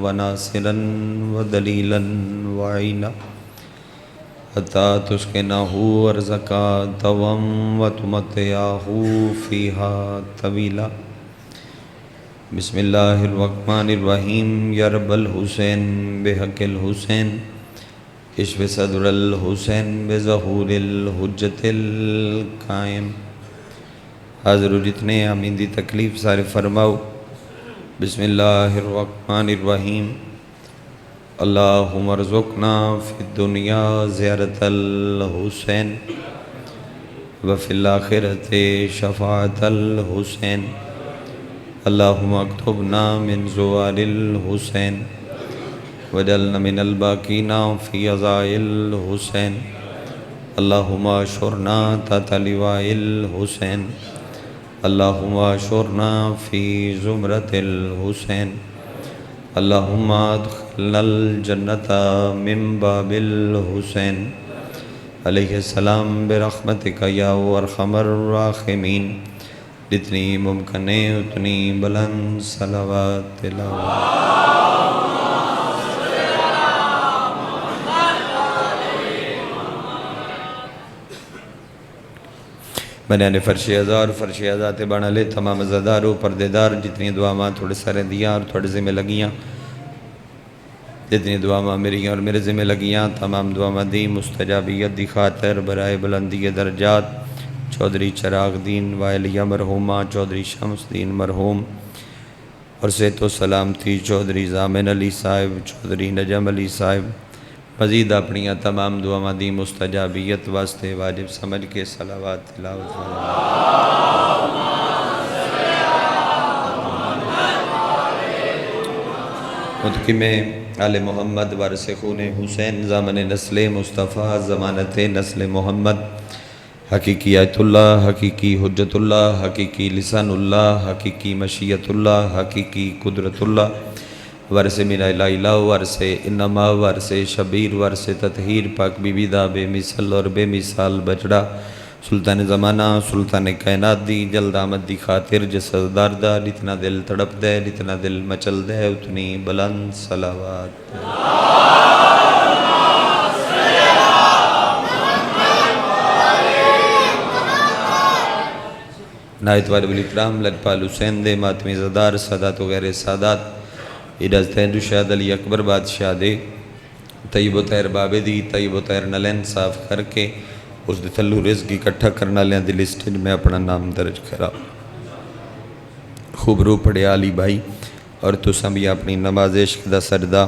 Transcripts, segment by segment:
وناصرا ودليلا وعينا حتى تسكنه أرضك طوعا وتمتعه فيها طويلا بسم الله الرحمن الرحيم يا رب الحسين بحق الحسين اشف صدر الحسين بظهور الحجة القائم حاضر جتنے آمین دی تکلیف سارے فرماؤ بسم اللہ الرحمن الرحیم اللہم ارزقنا فی الدنیا زیارت الحسین وفی الآخرت شفاعت الحسین اللہم اکتبنا من زوار الحسین وجعلنا من الباقین فی عزاء الحسین اللہم اشرنا تحت لواء الحسین اللہم اشرنا فی زمرۃ الحسین اللہم ادخلنا الجنۃ من باب الحسین علیہ السلام برحمتک یا ارحم الراحمین جتنی ممکن ہے اتنی بلند صلوات تلاوت بنیان فرش ازا اور فرش ازا تے بنا لے تمام ازادارو پردیدار جتنی دعاواں تھوڑے سارے دیاں اور تھوڑے ذمہ لگیاں جتنی دعاواں میری اور میرے ذمہ لگیاں تمام دعاواں دی مستجابیت دی خاطر برائے بلندی درجات چودھری چراغ دین وائلیہ مرحومہ چودھری شمس دین مرحوم اور صحت و سلامتی چودھری زامن علی صاحب چودھری نجم علی صاحب مزید اپنی تمام دعاواں دی مستجابیت واسطے واجب سمجھ کے صلوات تلاوت متقم آل محمد وارث خون حسین زامن نسل مصطفیٰ ضمانت نسل محمد حقیقی آیت اللہ حقیقی حجت اللہ حقیقی لسان اللہ حقیقی مشیت اللہ حقیقی قدرت اللہ ورث من الہ ورث انما ورث شبیر ورث تطہیر پاک بی بی دا بے مثل اور بے مثال بچڑا سلطان زمانہ سلطان کائنات دی جلد آمد دی خاطر جسدار دا جتنا دل تڑپ دے جتنا دل مچل دے اتنی بلند صلوات نایت والے والاکرام لجپال حسین دے ماتمی زدار سادات و غیر سادات اجازت ہندو شہد علی اکبر بادشاہ دے طیب و طیر بابے دی طیب و طیر نلین صاف کر کے اس دے تھلو رزق اکٹھا کرنا لیں دی لسٹن میں اپنا نام درج کرا خوب رو پڑے علی بھائی اور تو سمی اپنی نماز عشق دا سردہ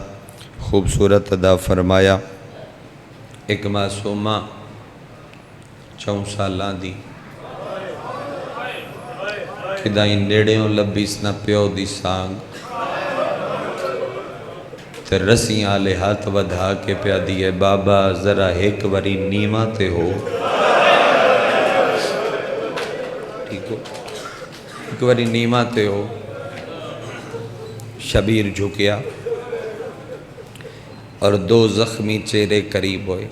خوبصورت ادا فرمایا ایک معصومہ 4 سالاں دی کدائیں نیڑیوں لبیس نہ پیو دی سانگ تے رسیاں لے ہاتھ ودھا کے پیا دیئے بابا ذرا ایک وری نیمہ تے ہو ٹھیک ہو ایک وری نیمہ تے ہو شبیر جھکیا اور 2 زخمی چہرے قریب ہوئے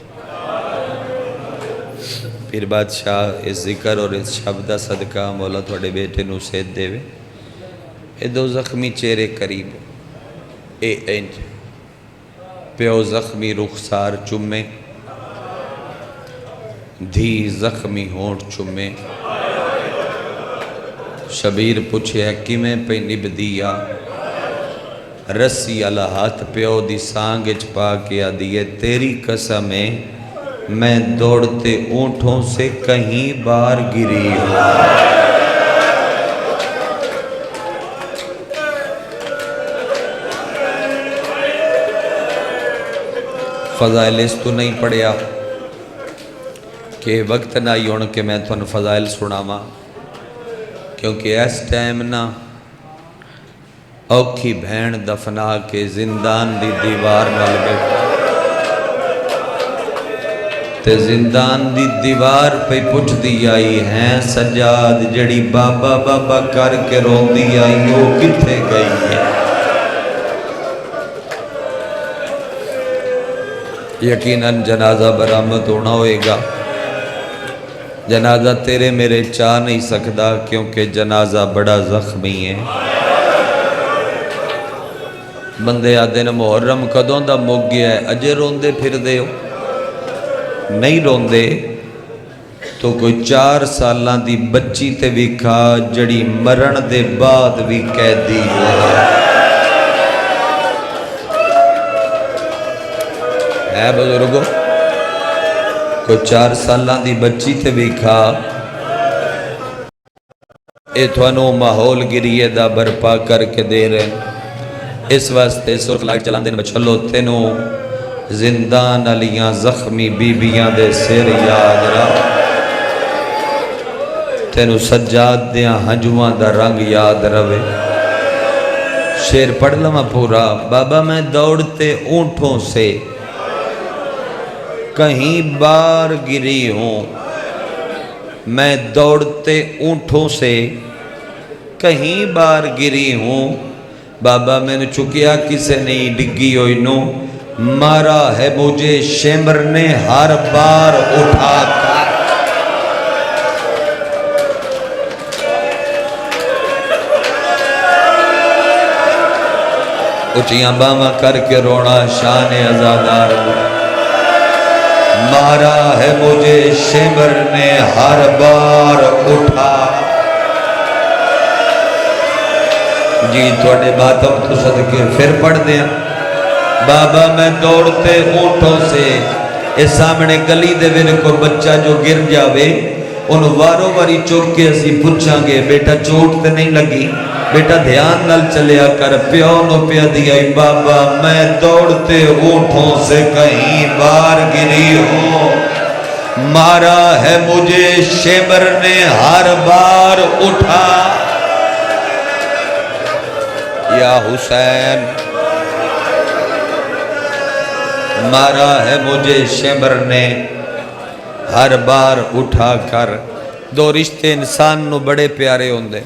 پھر بادشاہ اس ذکر اور اس شبدہ صدقہ مولا تھوڑے بیٹے نو سید دے وے اے 2 زخمی چہرے قریب اے انج پیو زخمی رخسار چمے دھی زخمی ہونٹ چمے شبیر پوچھے کی میں پہ نب دیا رسی اللہ ہاتھ پیو دی سانگج پا کے دیئے تیری قسمیں میں دوڑتے اونٹوں سے کہیں بار گری ہوں فضائل اس تو نہیں پڑھیا کہ وقت نہ یون کہ میں تو فضائل سنا ماں کیونکہ اس ٹائم نہ اوکھی بھین دفنا کے زندان دی دیوار نال بیٹھا تے زندان دی دیوار پہ پچھ دی آئی ہیں سجاد جڑی بابا بابا کر کے رو دی آئی وہ کتھے گئی ہے یقیناً جنازہ برآمد ہونا ہوئے گا جنازہ تیرے میرے چاہ نہیں سکتا کیونکہ جنازہ بڑا زخمی ہے بندے آدھے نے محرم کدوں دا مک گیا ہے، اجے روندے پھر دے ہو؟ نہیں روندے تو کوئی 4 سالاں دی بچی تے بھی کھا جڑی مرن دے بعد بھی قیدی ہوا ہے بزرگو، کوئی 4 سالاں دی بچی تے بھی کھا اے تھوانو ماحول گریے دا برپا کر کے دے رہے ہیں۔ اس واسطے سرخ لائٹ چلان دن بچھلو تینو زندان علیاں زخمی بیبیاں دے سر یاد رہا، تینو سجاد دیاں ہنجواں دا رنگ یاد روے۔ شیر پڑھ لما پورا، بابا میں دوڑتے اونٹوں سے کہیں بار گری ہوں، میں دوڑتے اونٹوں سے کہیں بار گری ہوں، بابا میں نے چکیا کسے نہیں ڈگی ہوئی نو، مارا ہے مجھے شمر نے ہر بار اٹھا کر۔ اچھیاں باما کر کے رونا شان ازادار، مارا ہے مجھے شمر نے ہر بار اٹھا۔ جی تھوڑے باتوں تو صدقے پھر پڑھ دیں، بابا میں دوڑتے اونٹوں سے، اس سامنے گلی دے ویلے کو بچہ جو گر جاوے ان وارو واری چوک کے اسی پوچھاں گے بیٹا چوٹ تے نہیں لگی، بیٹا دھیان نال چلیا کر، پیو نو پیا دیا، بابا میں دوڑتے اونٹوں سے کہیں بار گری ہوں، مارا ہے مجھے شمر نے ہر بار اٹھا۔ یا حسین مارا ہے مجھے شمر نے ہر بار اٹھا کر۔ دو رشتے انسان نو بڑے پیارے ہوندے،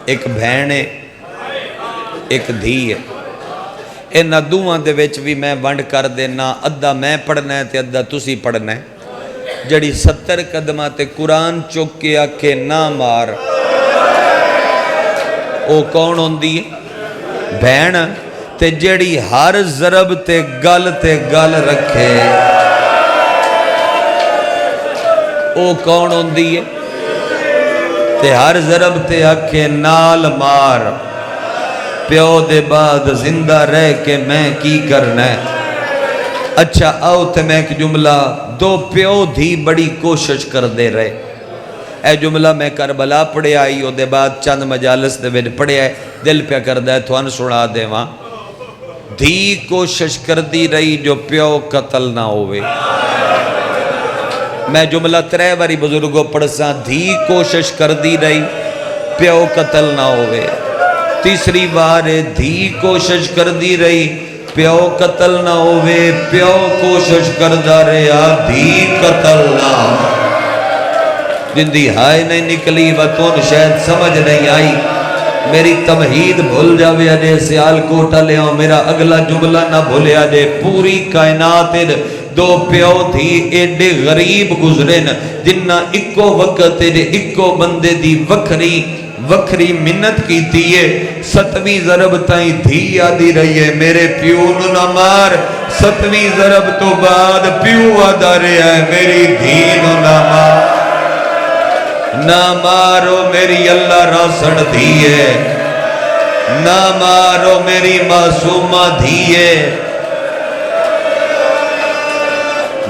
ایک بہن ہے ایک دھی ہے، انہاں دوہاں دے وچ بھی میں ونڈ کر دینا، ادھا میں پڑھنا ہے تے ادھا تسی پڑھنا ہے۔ جڑی 70 قدمہ تے قرآن چک کے آکھے نہ مار، او کون ہوندی ہے؟ بہن۔ تے جڑی ہر ضرب تے گل رکھے او کون ہوندی ہے؟ تے ہر ضرب تے آکھے نال مار، پیو دے بعد زندہ رہ کے میں کی کرنا ہے۔ اچھا آؤ تے میں ایک جملہ، دو پیو دھی بڑی کوشش کر دے رہے، اے جملہ میں کربلا پڑھے آئی ہو دے بعد چند مجالس دے ویڈ پڑھے آئے، دل پہ کر دے تھوان سنا دے وہاں۔ دھی کوشش کر دی رہی جو پیو قتل نہ ہوئے، میں جملہ 3 باری بزرگوں پڑھساں، دھی کوشش کر دی رہی پیو قتل نہ ہوئے، تیسری بار دھی کوشش کر دی رہی پیو قتل نہ ہوئے، پیو کوشش کر دا رہا دھی قتل نہ ہوئے، جن دی ہائے نہیں نکلی وطن شاید سمجھ نہیں آئی، میری تمہید بھول جاوے آجے سیال کوٹا لے آؤں، میرا اگلا جملہ نہ بھولے آجے، پوری کائنات دو پیو تھی ایڈے غریب گزرن جنہ اکو وقت اکو بندے دی وکھری منت کی تیئے، 7ویں ضرب تائیں دھی آدھی رہی ہے میرے پیو نہ مار، 7ویں ضرب تو بعد پیو آدھا رہا ہے میری دھی نہ مار، نہ مارو میری اللہ راسن دھیے، نہ مارو میری معصومہ دھیے،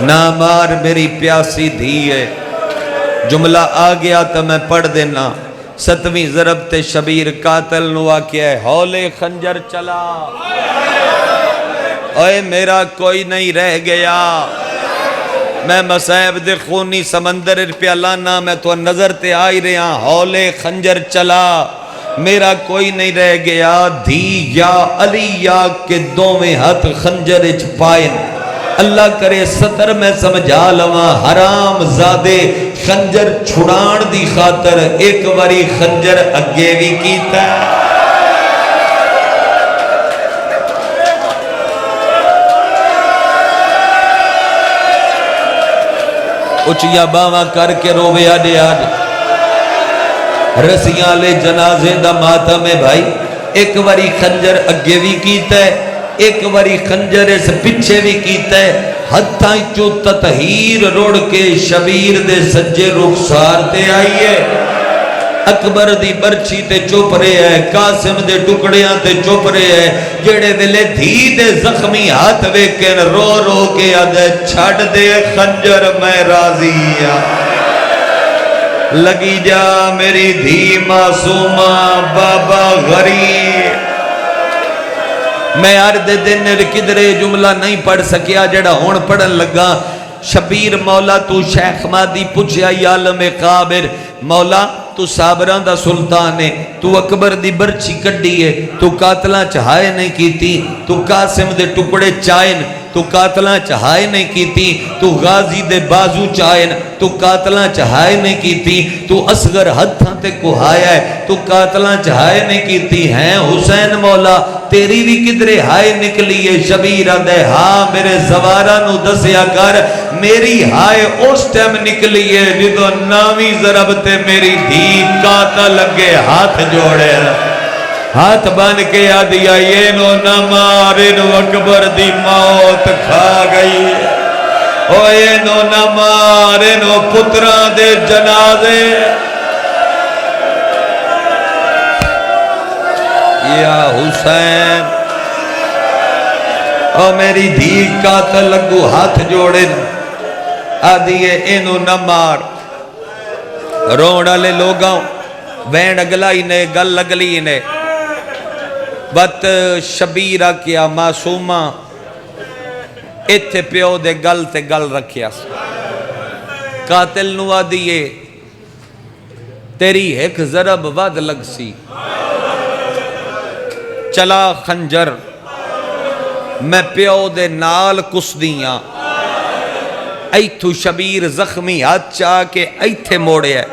نہ مار میری پیاسی دھیے۔ جملہ آ گیا تو میں پڑھ دینا، 7ویں ضرب تے شبیر قاتل نوا کیا ہے، ہولے خنجر چلا، اے میرا کوئی نہیں رہ گیا، میں مسائب دے خونی سمندر پہ لانا، میں تو نظر تے آئی رہا، ہولے خنجر چلا، میرا کوئی نہیں رہ گیا، دھی یا علی یا کے دوویں ہاتھ خنجر اچ پائن، اللہ کرے ستر میں سمجھا لواں، حرام زادے خنجر چھڑان دی خاطر ایک واری خنجر اگے بھی کیتا ہے، اچھیا باواں کر کے روے آڈے آج رسیاں لے جنازے دا ماتم ہے بھائی، ایک واری خنجر اگے بھی کیتا ہے، ایک واری خنجر اس پیچھے بھی کیتا ہے، ہتھاں چوں تطہیر روڑ کے شبیر دے سجے رخسار تے آئیے، اکبر دی برچی تے چپ رہے ہے، قاسم دے ٹکڑیاں تے چپ رہے ہے، جڑے ویلے دھی دے زخمی ہاتھ ویکن رو رو کے آدھے چھڑ دے خنجر میں راضی ہاں، لگی جا میری دھی معصومہ بابا غریب۔ میں عرض دن کدرے جملہ نہیں پڑھ سکیا جڑا ہون پڑھن لگا، شبیر مولا تو شیخ مادی پوچھیا یا عالم قابر، مولا تو صابران دا سلطان ہے، تو اکبر دی برچی کڈی ہے، تو قاتلاں چہائے نہیں کیتی، تو قاسم دے ٹکڑے چائن، تو قاتلاں چہائے نہیں کیتی، تو غازی دے بازو چائن، تو قاتلاں چہائے نہیں کیتی، تو اصغر ہتھاں تے کوہایا ہے، تو قاتلاں چہائے نہیں کیتی ہیں حسین مولا تیری بھی کدرے ہائے نکلی ہے۔ شبیر دے ہاں میرے زوارہ نو دسیا کر میری ہائے اس ٹیم نکلی ہے جدو نامی ضرب تے میری دھی قاتل لگے ہاتھ جوڑے، ہاتھ بن کے آدیا یہ نو نہ مارے نو اکبر دی موت کھا گئی، او یہ نو نہ مارے نو پتران دے جنازے، یا حسین او میری دھی قاتل لگو ہاتھ جوڑے آدھیے اینو نہ مار، روڑا لے لوگاں وین اگلائی نے گل اگلی نے، بات شبیرہ کیا معصومہ ایتھے پیو دے گل تے گل رکھیا قاتل نو آدھیے تیری ایک ضرب ود لگ سی، چلا خنجر میں پیو دے نال کس دیاں، ایتھو شبیر زخمی ہاتھ چاہ کے ایتھے موڑے ہے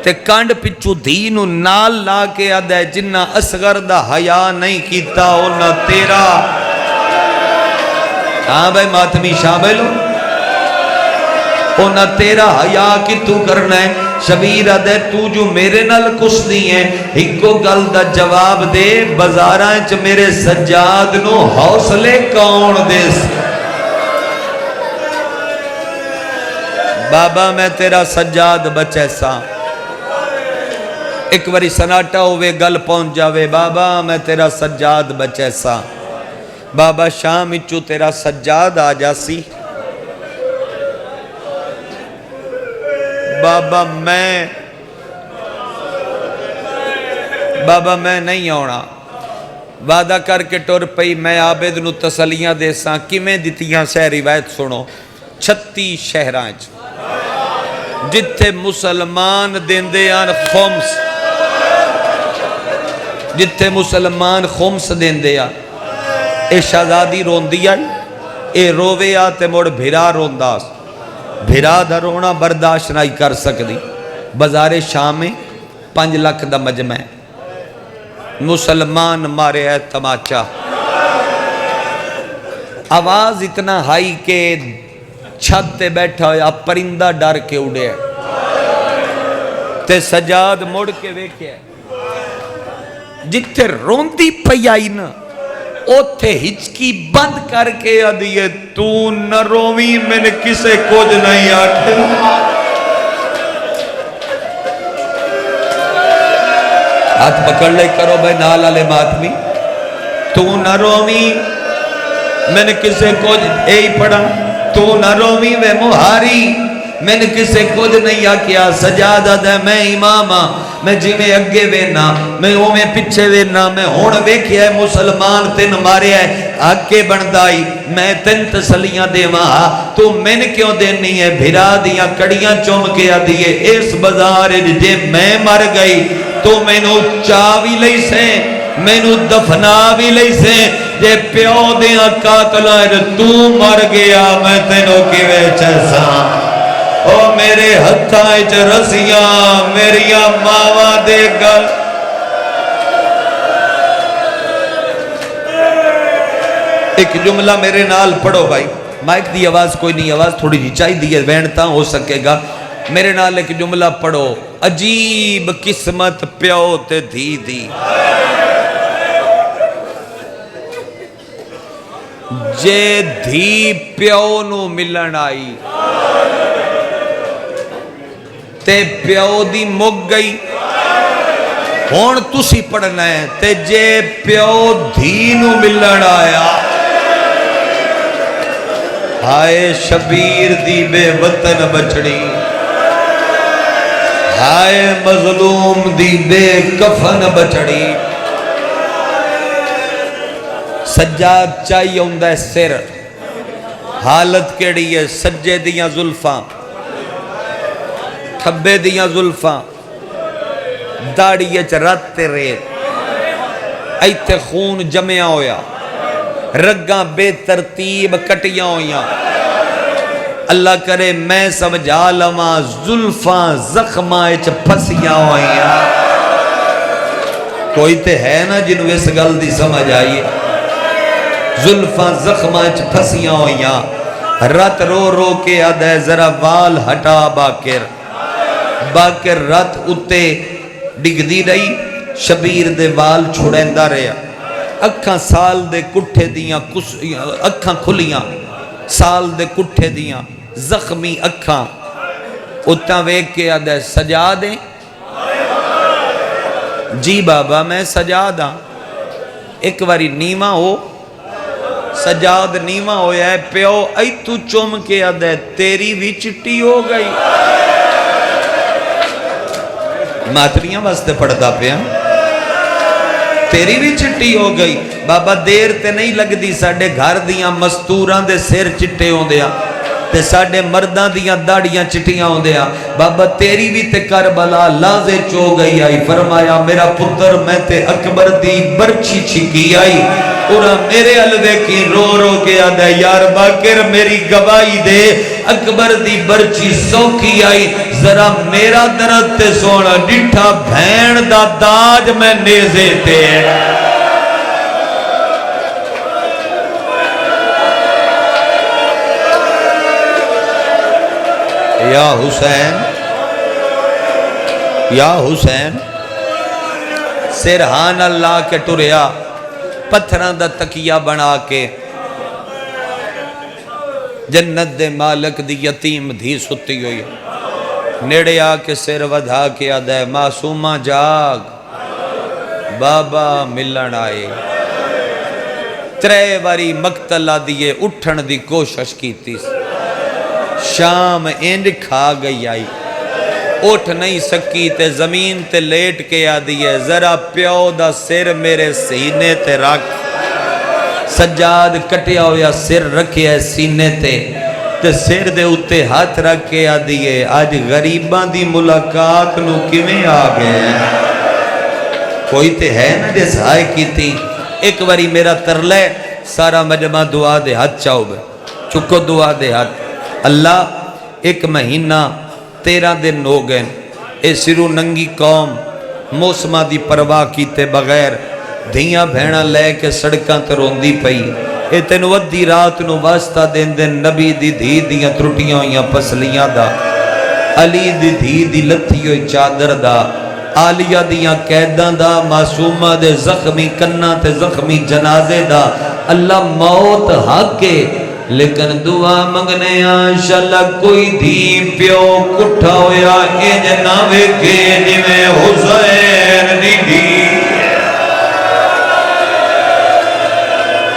تے کانڈ پچھو دینو نال لا کے آدھے جنہ اصغر دا حیا نہیں کیتا اونا تیرا، ہاں بھائی ماتمی شامل ہو، اونا تیرا حیا کی تو کرنا ہے۔ شبیر آدھے تو جو میرے نال کس دی ہیں ہکو گل دا جواب دے، بزارائیں چ میرے سجاد نو حوصلے کون دے سی، بابا میں تیرا سجاد بچے سا، ایک واری سناٹا ہوئے گل پہنچ جاوے، بابا میں تیرا سجاد بچے سا، بابا شام اچو تیرا سجاد آ جاسی، بابا میں نہیں آنا، وعدہ کر کے ٹور پئی میں عابد نو تسلیاں دے ساں، کمیں دیتیاں سے روایت سنو، 36 شہران جتھے مسلمان دیندے آن خمس، جتھے مسلمان خمس دیندے آن، اے شہزادی روندی آئی، اے رووے آتے موڑ بھیرا رونداس، بھیرا دا رونا برداشت نہیں کر سکتی، بازار شام میں 5 لاکھ دا مجمع ہے، مسلمان مارے ہے تماچا، آواز اتنا ہائی کہ چھت تے بیٹھا ہویا پرندہ ڈر کے اڑے ہے، تے سجاد مڑ کے ویکھے ہے، جتھے روندی پئی آئی نا اوتھے ہچکی بند کر کے آدھیے تو نہ رومی میں نے کسے کچھ نہیں آٹھے، ہاتھ پکڑ لے کرو بھائی نال آلے ماتمی، تو نہ رومی میں نے کسے کچھ اے ہی پڑھا، تو نہ رومی وے مہاری میں نے کسے کچھ نہیں آکیا، سجادہ دے میں امامہ میں جی میں اگے وینا میں او میں پچھے وینا میں ہون ویکھیا ہے مسلمان تین مارے ہے آکے بندائی میں تین تسلیاں دے وہاں تو میں نے کیوں دینی ہے بھرا دیاں کڑیاں چوم کے آدھیے اس بازار جے میں مر گئی تو میں نو چاوی لئی سے میں نو دفنا بھی لئی سے جے پیو دیاں قاتلائیں تو مر گیا میں تینوں کی ویچے ساں او میرے ہتھائیں چ رسیاں میریاں ماواں دے گل ایک جملہ میرے نال پڑھو بھائی مائک دی آواز کوئی نہیں آواز تھوڑی جی چاہی دی ہے وینتا ہو سکے گا میرے نال ایک جملہ پڑھو عجیب قسمت پیو تے دھی دی جے دھی پیو نو ملن آئی تے پیو دی مک گئی ہون تسی پڑھنا ہے تے جے پیو دھی نو ملن آیا ہائے شبیر دی بے وطن بچڑی ہائے مظلوم دی بے کفن بچڑی سجاد چاہیے ہوندہ ہے سر حالت کیڑی ہے سجے دیاں زلفاں کھبے دیاں زلفاں داڑیے چرات تے ریت ایتے خون جمعہ ہویا رگاں بے ترتیب کٹیاں ہویاں اللہ کرے میں سمجھا لما زلفاں زخماں اچ پھسیاں ہویاں کوئی تے ہے نا جنہوں اس گل دی سمجھ آئیے زلفاں زخماں اچ پھسیاں ہویاں رات رو رو کے آدھے ذرا وال ہٹا باکر باکر رات اتے ڈگ دی رہی شبیر دے وال چھڑیندہ رہا اکھاں سال دے کٹھے دیاں اکھاں کھلیاں سال دے کٹھے دیاں زخمی اکھاں اتنا ویک کے آدھے سجا دیں جی بابا میں سجا داں ایک واری نیمہ ہو سجاد نیمہ ہویا ہے پیو ای تو چوم کے آدھے تیری بھی چٹی ہو گئی ماتریاں واسطے پڑھتا پیا تیری بھی چٹی ہو گئی بابا دیر تے نہیں لگ دی ساڑھے گھر دیاں مستوراں دے سیر چٹے ہوں دیا تے ساڑھے مردان دیاں داڑیاں چٹیاں ہوں دیا بابا تیری بھی تے کربلا لازے چو گئی آئی فرمایا میرا پتر میں تے اکبر دی برچی چھکی آئی اور میرے علوے کی رو رو کے آدھے یار باکر میری گواہی دے اکبر دی برچی سوکھی آئی ذرا میرا درد تے سونا ڈٹھا بھین دا داج میں نیزے تے یا حسین سرحان اللہ کے ٹریا پتھران دا تکیہ بنا کے جنت دے مالک دی یتیم دھی ستی ہوئی نیڑے آ کے سر ودھا کے آدھے معصومہ جاگ بابا ملن آئے ترے واری مقتلہ دیئے اٹھن دی کوشش کی تھی شام اینڈ کھا گئی آئی اٹھ نہیں سکی تے زمین تے لیٹ کے آدھی ہے ذرا پیو دا سر میرے سینے تے رکھ سجاد کٹیا ہویا سر رکھے ہے سینے تے سر دے اتے ہاتھ رکھ کے آدھی ہے آج غریبان دی ملاقات نو کیویں آ گئے ہیں کوئی تے ہے نا جیس آئے کی تھی ایک واری میرا ترلے سارا مجمع دعا دے ہاتھ چاہو بے چکو دعا دے ہاتھ اللہ ایک مہینہ 13 دن ہو گئے اے سرو ننگی قوم موسمہ دی پرواہ کیتے بغیر دھیاں بھیڑا لے کے سڑکاں تے روندی پئی اے تنوت دی رات نو واسطہ دن دن نبی دی دھی دیاں ترٹیاں ہویاں پسلیاں دا علی دی دھی دی لتھی ہوئی چادر دا آلیہ دیاں قیداں دا معصومہ دے زخمی کنہ تے زخمی جنازے دا اللہ موت حق کے لیکن دعا منگنے آنشاللہ کوئی دھی پیو کٹھا ہویا اے جناوے کے جمیں حسین دی دھی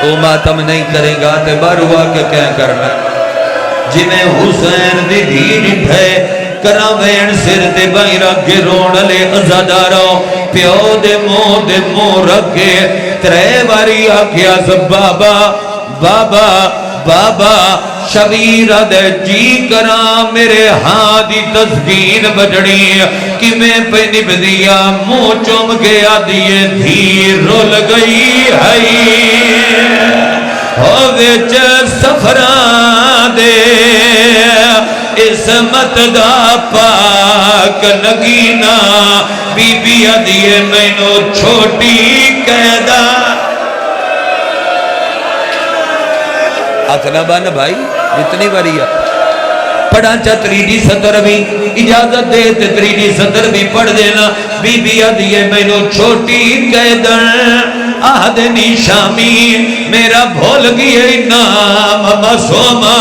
تو ماتم نہیں کرے گا تے باروا کے کیا کرنا جمیں حسین دی دھی نٹھے کراوین سر دے بائی رکھے رون لے ازادارو پیو دے مو رکھے ترے باری آکھیا سب بابا بابا بابا شبیر دے جی کرا میرے ہاں دی تسکین بجڑی کہ میں پہ نبدیا مو چوم گیا دیئے دھی رول گئی ہے ہووچ سفران دے عصمت دا پاک نگینا بی بی دیئے میں نو چھوٹی قیدہ ہاتھ نہ بان بھائی جتنی باری ہے پڑھا چا تریجی صدر بھی اجازت دے تریجی صدر بھی پڑھ دینا بی بی آدھیے میں نو چھوٹی قیدن آدنی شامی میرا بھول گیا نام مسوما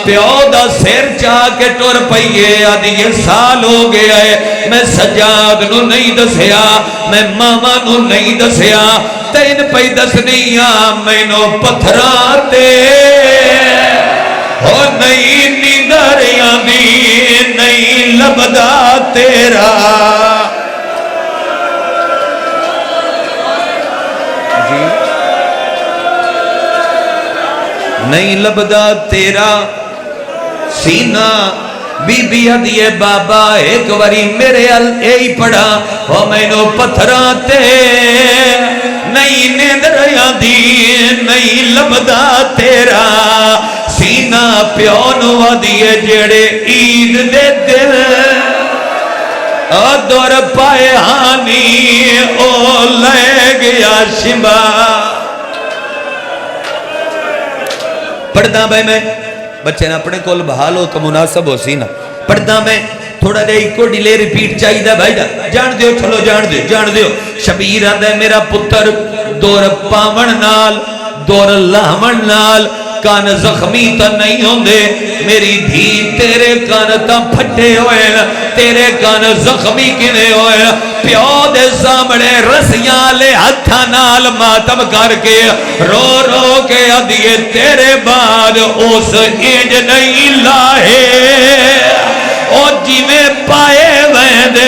پیو دا سر چاہ کے ٹور پئیے آدھی یہ سال ہو گیا ہے میں سجاد نو نہیں دسیا میں ماما نو نہیں دسیا تین پئی دس نہیں میں نو پتھراتے ہو نہیں نیندر یادی نہیں لبدا تیرا نہیں لبدا تیرا سینہ بی بی ادیے بابا ایک وری میرے اے ہی پڑا ہو میں نو پتھراتے نہیں نیندر یادی نہیں لبدا تیرا سینہ پیونو ادیے جڑے عید دے دل دور پائے ہانی او لے گیا شمبا پڑھدا بھائی میں بچے نے اپنے کول بحال ہو تو مناسب ہو سی نا پڑھدا میں تھوڑا دے ایک کو ڈیلے ریپیٹ چاہی دا بھائی دا جان دیو چلو جان دیو شبیر آدھا ہے میرا پتر دور پاون نال دور لاون نال کان زخمی تا نہیں ہوں دے میری دھی تیرے کان تا پھٹے ہوئے تیرے کان زخمی کنے ہوئے پیو دے سامنے رسیاں لے ہتھا نال ماتم کر کے رو رو کے ادھیے تیرے بعد اس ایج نہیں لاہے او جی میں پائے وید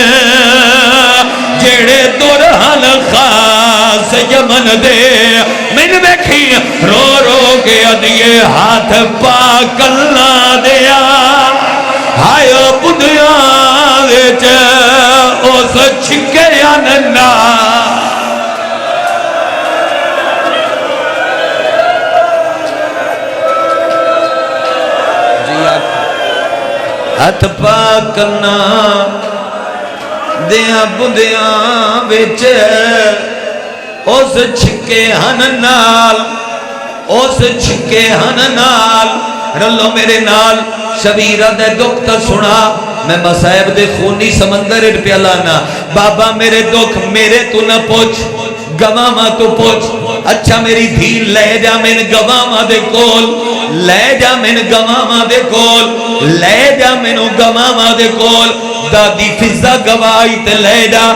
جیڑے درہن خاص یمن دے میں نے بیکھی رو رو کے ادھیے ہاتھ پاک اللہ دیا ہائیو بدھیا ویچ اس چھکے آننا ہاتھ پاکنا دیا بدھیا ویچ اس چھکے ہننال اس چھکے ہننال رلو میرے نال شبیرہ دے دکھ سنا میں مسائب دے خونی سمندر پہ لانا بابا میرے دکھ میرے تو نہ پوچھ گواما تو پوچھ اچھا میری دھی لے جا من گواما دے کول لے جا من گواما دے کول لے جا من گواما دے کول دادی فضا گوائی تے لے جا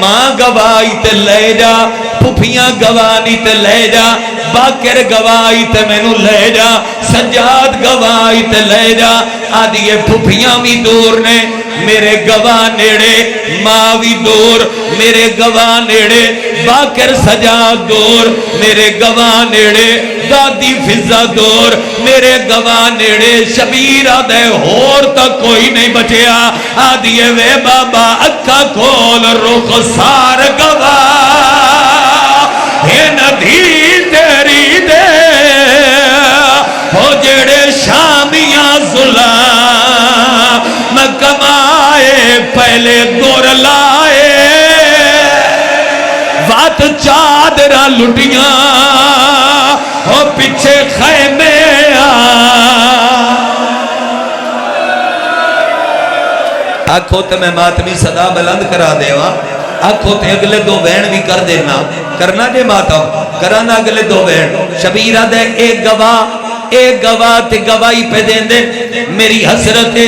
ماں گوائی تے لے جا پھپیاں گوانی تے لے جا باکر گوائی تے میں نو لے جا سجاد گوائی تے لے جا آدھیے پھپیاں بھی دور نے میرے گواہ نیڑے ماں بھی دور میرے گواہ نیڑے باکر سجاد دور میرے گواہ نیڑے دادی فضا دور میرے گواہ نیڑے شبیر آدھے ہور تک کوئی نہیں بچیا آدھیے وے بابا اکھا کھول رخ سار گواہ ہے ندھی تیری دے ہو جڑے شامیاں ظلم کمائے پہلے دور لائے وات چادرہ لٹیاں ہو پچھے خیمے آنکھوں تے میں ماتمی صدا بلند کرا دے وہاں آنکھوں تے اگلے دو بین بھی کر دینا کرنا جے ماتم کرانا اگلے دو بین شبیرہ دے ایک گواہ تے گواہی پہ دین دے میری حسرت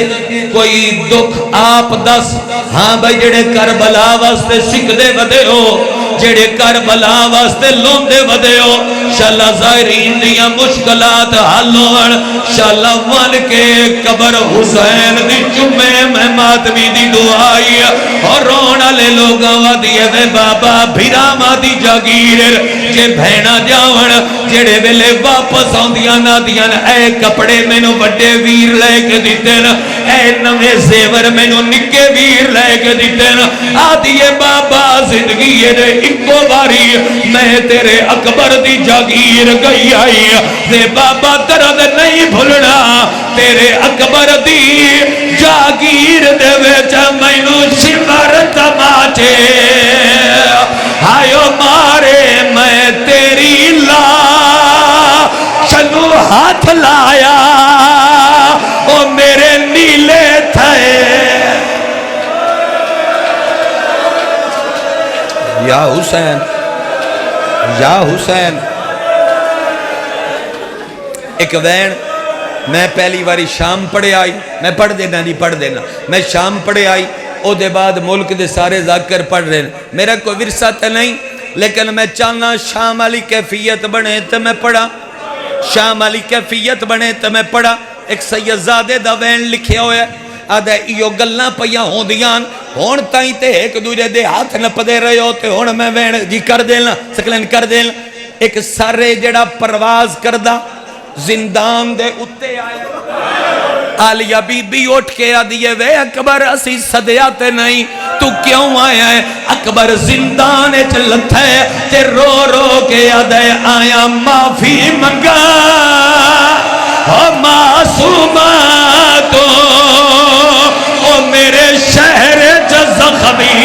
کوئی دکھ آپ دس ہاں بھائی جڑے کربلا واسطے سکھ دے ودے ہو جڑے کربلا واسطے لوندے ودے ہو شاءاللہ ظاہرین دیا مشکلات حلوڑ شاءاللہ ون کے قبر حسین دی چمے میں ماتمی دی دعائی اور رونا لے لوگا ودیے وے بابا بھیراما دی جاگیر جے بھینا جاون جڑے ویلے واپس آن دیا نا دیا اے کپڑے میں نو بڑے ویر لے کے دیتے نا اے نوے زیور میں نو نکے ویر لے کے دیتے نا آدھیے بابا زندگی یہ اکو باری میں تیرے اکبر دی جاگیر گئی آئی دے بابا درد نہیں بھولنا تیرے اکبر دی جاگیر دے ویچا میں نو شمر تماچے آئیو مارے میں تیری لا چلو ہاتھ لایا او میرے نیلے تھے یا حسین یا حسین. ایک وین میں پہلی واری شام پڑھے آئی, میں پڑھ دینا نہیں پڑھ دینا, میں شام پڑھے آئی, او دے بعد ملک دے سارے ذاکر پڑھ رہے ہیں. میرا کوئی ورثہ تے نہیں, لیکن میں چاہنا شام والی کیفیت بنے تو میں پڑھا, شام والی کیفیت بنے تو میں پڑھا. ایک سید زادے دا وین لکھیا ہویا ہے, آدھا ایو گلنا پیا ہوں دیان ہون تائیں تے ایک دوجہ دے ہاتھ نہ پدے رہے ہوتے ہون میں وین جی کر دینا سکلین کر دینا. ایک سارے جڑا پرواز کردہ زندان دے اتے آئے, آلیہ بی بی اٹھ کے آدھیے وے اکبر اسی صدیاتے نہیں تو کیوں آیا ہے؟ اکبر زندان چلت ہے تے رو رو کے آدھے آیا معافی منگا معصوماتو او میرے شہر زخمی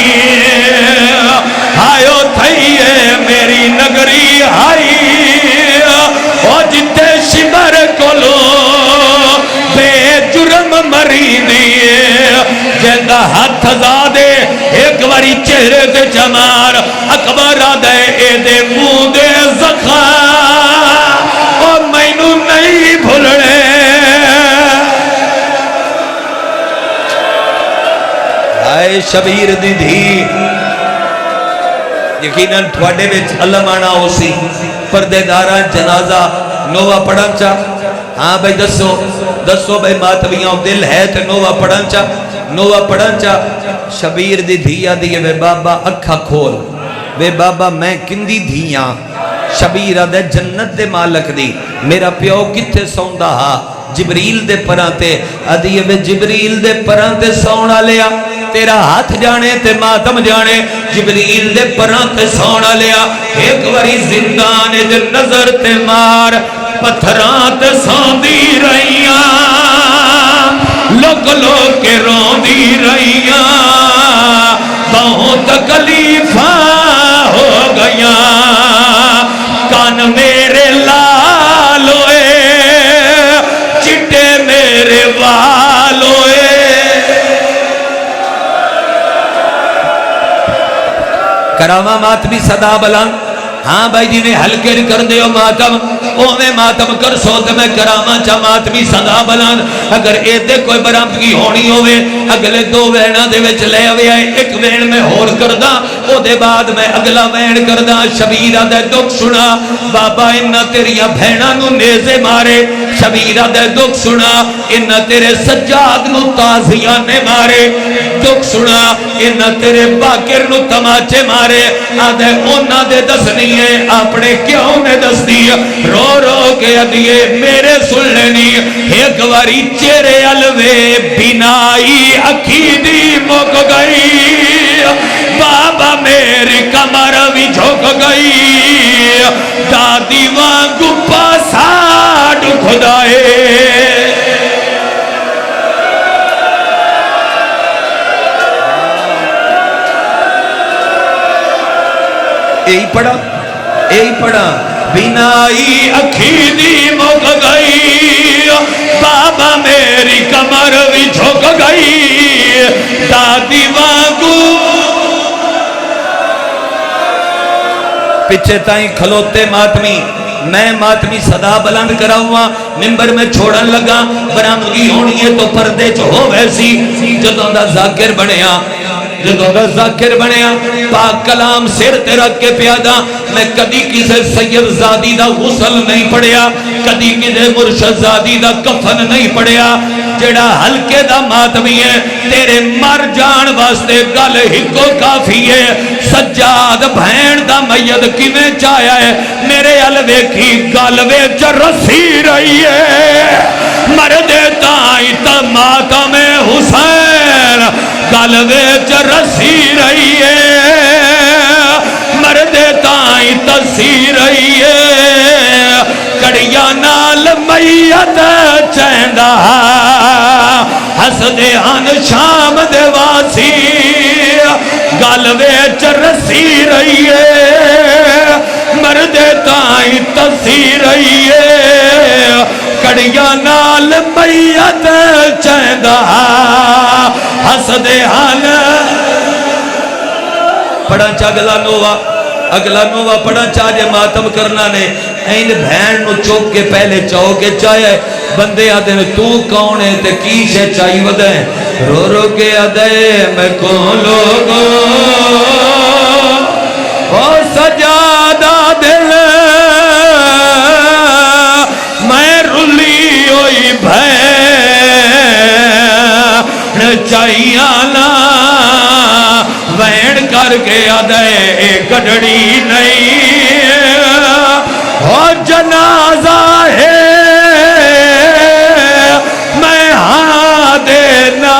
آئیو تھئیے میری نگری آئی او جتے شمر کولو بے جرم مری دیئے جندہ ہاتھ زادے ایک واری چہرے سے چمار اکبر آدھے اے دے منہ دے زخم او مینو نہیں بھولنے. آئے شبیر دی دھی یقیناً تھوڑے وچ اللہ مانا ہو سی پردے داران جنازہ نوہ پڑھن چا. ہاں بھائی دسو بھائی ماتویاں دل ہے تے نوہ پڑھن چا, نوہ پڑھن چا. شبیر دی دھیا دیئے وے بابا اکھا کھول, وے بابا میں کندی دھیاں. شبیر دے جنت دے مالک دی, میرا پیو کتے سوندہ ہا جبریل دے پرانتے, ادھیے وے جبریل دے پرانتے سونا لیا, تیرا ہاتھ جانے تے ماتم جانے, جبریل دے پرانتے سونا لیا. ایک واری زندان دے نظر تے مار پتھرات سوندی رہیاں لوگ لوگ کے روندی رہیاں بہت تکلیفاں ہو گیاں کان میرے لال ہوئے چٹے میرے وال ہوئے. کرامہ ماتمی صدا بلند. ہاں بھائی جی میں ہلکے کر دے ماتم او میں ماتم کر سو تے میں کرامہ چا ماتمی صدا بلند. اگر اے دے کوئی برامدگی ہونی ہوئے اگلے دو وینہ دے وچ لے ہوئے آئے, ایک وین میں ہور کردہ او دے بعد میں اگلا وین کردہ. شبیرہ دے دکھ سنا بابا انہ تیریاں بھینہ نو نیزے مارے, شبیرہ دے دکھ سنا انہ تیرے سجاد نو تازیاں نے مارے, دکھ سنا انہ تیرے باکر نو تماچے مارے. آدھے اونا دے دسنی اپنے کیوں نے دس دیا رو رو کے ادیے میرے سن لینی. ایک واری چیرے الوے بینائی اکیدی مک گئی بابا میری کمر بھی جھوک گئی دادی وانگو پاساڈ خدائے. یہی پڑھا بینائی اکھیدی مک گئی بابا میری کمر بھی جھک گئی دادی وانگو. پچھے تائیں کھلوتے ماتمی, میں ماتمی صدا بلند کرا ہوا ممبر میں چھوڑن لگا. برامدگی ہونی ہے تو پردے چ ہو ویسی جدوں دا ذاکر بنیا, جدوں دا ذاکر بنیا پاک کلام سر تے رکھ کے پیادا. میں کدی کسے سید زادی دا غسل نہیں پڑیا, کدی کسے مرشد زادی دا کفن نہیں پڑیا. جڑا ہلکے دا ماتمی ہے تیرے مر جان واسطے گل ہکو کافی ہے. سجاد بھین دا میت کیویں چایا ہے میرے الوے کی گالوے چ رسی رہی ہے مرد تائیں تا ماتم حسین گالوے چ رسی رہی ہے مرد تائیں تسی رہی ہے کڑیا نال میت چیندہ حسد ہن شام دے واسی گالوے چ رسی رہی ہے مرد تائیں تسی رہی ہے کڑیا نال میت چیندہ حسد ہن. پڑھا چاگلا نوہ اگلا نوہ پڑھا چاہے ماتم کرنا نے این بہن نو چوک کے پہلے چاہو کے چاہے بندے آدھے نے تو کون ہے تے کی شے چاہی ودے رو رو کے آدھے میں کون لوگوں او سجادہ دل میں رلی ہوئی بھین چاہیانا وین کر کے آدھے گڑڑی نہیں اور جنازہ ہے میں ہاں دینا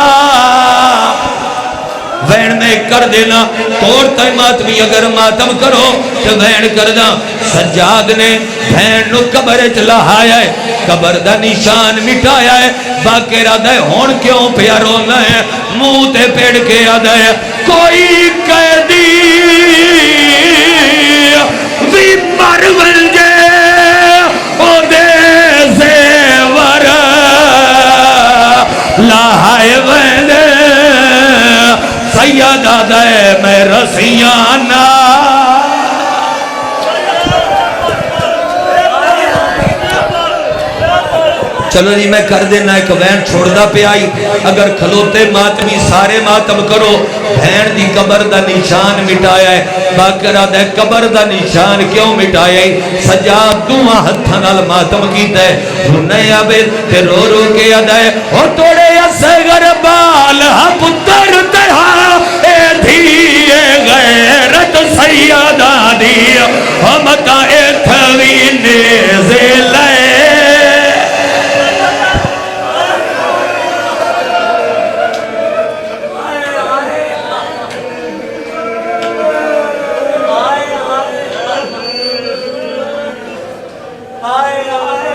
وین میں کر دینا توڑتا ہے ماتمی اگر ماتم کرو تو وین کردہ سجاد نے بہن نو قبر چلایا ہے قبر دا نشان مٹایا ہے باقی رہا ہے ہون کیوں پیا رونا ہے منہ تے پیڑ کے آدھا ہے کوئی قیدی بھی مر ولجے او دے زیور لہائے ویندے سید آدھا ہے میں رسیانا چلو جی میں کر دینا ایک بہن چھوڑ دا پہ آئی اگر کھلوتے ماتمی سارے ماتم کرو بہن دی قبر دا نشان مٹایا ہے باقر آدھا ہے قبر دا نشان کیوں مٹایا ہے سجاد دعا ہتھنال ماتم کیتا ہے انہیں آبے تے رو رو کے آدھا ہے اور توڑے اسگر بال پتر تہا اے دھیے غیرت سیادہ دی ہمتا اے تھوی نیزے لائے آئے